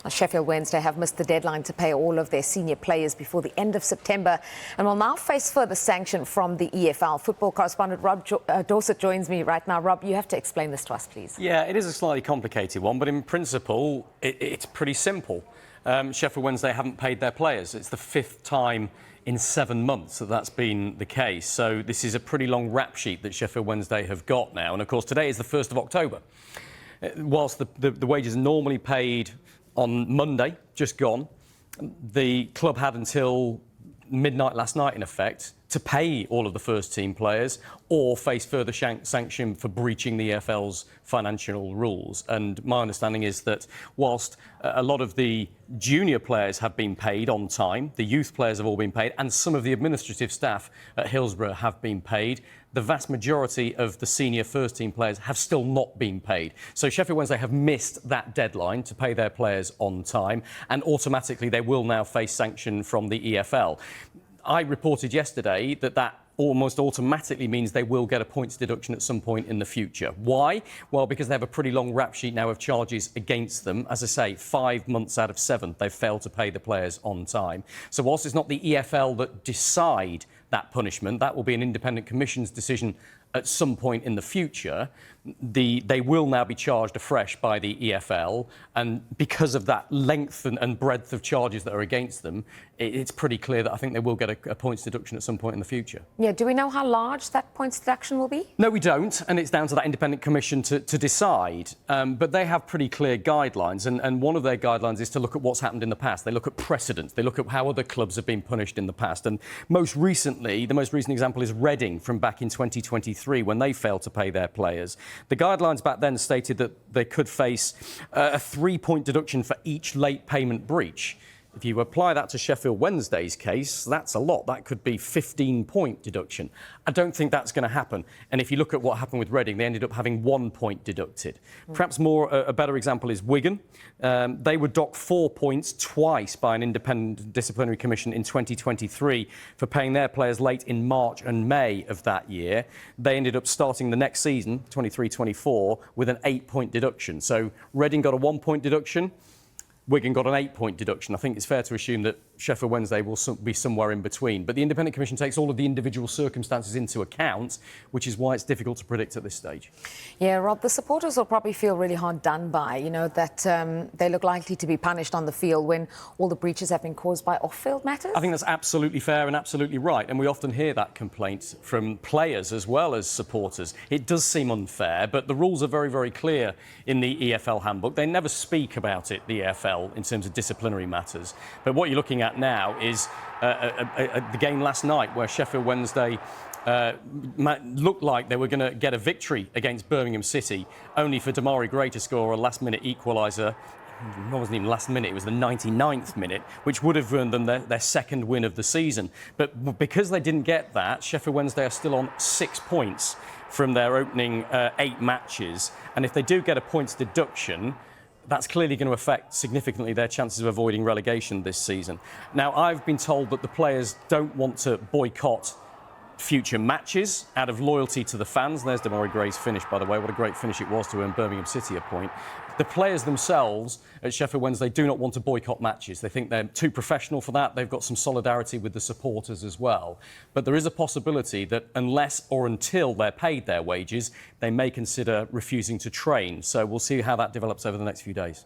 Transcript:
Sheffield Wednesday have missed the deadline to pay all of their senior players before the end of September and will now face further sanction from the EFL. Football correspondent Rob Dorset joins me right now. Rob, you have to explain this to us, please. Yeah, it is a slightly complicated one, but in principle, it's pretty simple. Sheffield Wednesday haven't paid their players. It's the fifth time in 7 months that's been the case. So this is a pretty long rap sheet that Sheffield Wednesday have got now. And of course, today is the 1st of October. Whilst the wages are normally paid on Monday, just gone, the club had until midnight last night, in effect, to pay all of the first-team players or face further sanction for breaching the EFL's financial rules. And my understanding is that whilst a lot of the junior players have been paid on time, the youth players have all been paid, and some of the administrative staff at Hillsborough have been paid, the vast majority of the senior first-team players have still not been paid. So Sheffield Wednesday have missed that deadline to pay their players on time, and automatically they will now face sanction from the EFL. I reported yesterday that almost automatically means they will get a points deduction at some point in the future. Why? Well, because they have a pretty long rap sheet now of charges against them. As I say, 5 months out of 7, they've failed to pay the players on time. So whilst it's not the EFL that decide that punishment, that will be an independent commission's decision at some point in the future. They will now be charged afresh by the EFL, and because of that length and breadth of charges that are against them, it's pretty clear that I think they will get a points deduction at some point in the future. Yeah, do we know how large that points deduction will be? No, we don't, and it's down to that independent commission to decide. But they have pretty clear guidelines, and one of their guidelines is to look at what's happened in the past. They look at precedents. They look at how other clubs have been punished in the past. And most recently, the most recent example is Reading from back in 2023 when they failed to pay their players. The guidelines back then stated that they could face a 3-point deduction for each late payment breach. If you apply that to Sheffield Wednesday's case, that's a lot. That could be 15-point deduction. I don't think that's going to happen. And if you look at what happened with Reading, they ended up having 1 point deducted. Perhaps a better example is Wigan. They were docked 4 points twice by an independent disciplinary commission in 2023 for paying their players late in March and May of that year. They ended up starting the next season, 23-24, with an 8-point deduction. So Reading got a 1-point deduction. Wigan got an 8-point deduction. I think it's fair to assume that Sheffield Wednesday will be somewhere in between. But the Independent Commission takes all of the individual circumstances into account, which is why it's difficult to predict at this stage. Yeah, Rob, the supporters will probably feel really hard done by, you know, that they look likely to be punished on the field when all the breaches have been caused by off-field matters. I think that's absolutely fair and absolutely right. And we often hear that complaint from players as well as supporters. It does seem unfair, but the rules are very, very clear in the EFL handbook. They never speak about it, the EFL, in terms of disciplinary matters. But what you're looking at now is the game last night where Sheffield Wednesday looked like they were going to get a victory against Birmingham City, only for Damari Gray to score a last-minute equaliser. It wasn't even last minute, it was the 99th minute, which would have earned them their second win of the season. But because they didn't get that, Sheffield Wednesday are still on 6 points from their opening 8 matches. And if they do get a points deduction, that's clearly going to affect significantly their chances of avoiding relegation this season. Now, I've been told that the players don't want to boycott future matches out of loyalty to the fans. There's Damari Gray's finish, by the way. What a great finish it was to earn Birmingham City a point. The players themselves at Sheffield Wednesday do not want to boycott matches. They think they're too professional for that. They've got some solidarity with the supporters as well. But there is a possibility that unless or until they're paid their wages, they may consider refusing to train. So we'll see how that develops over the next few days.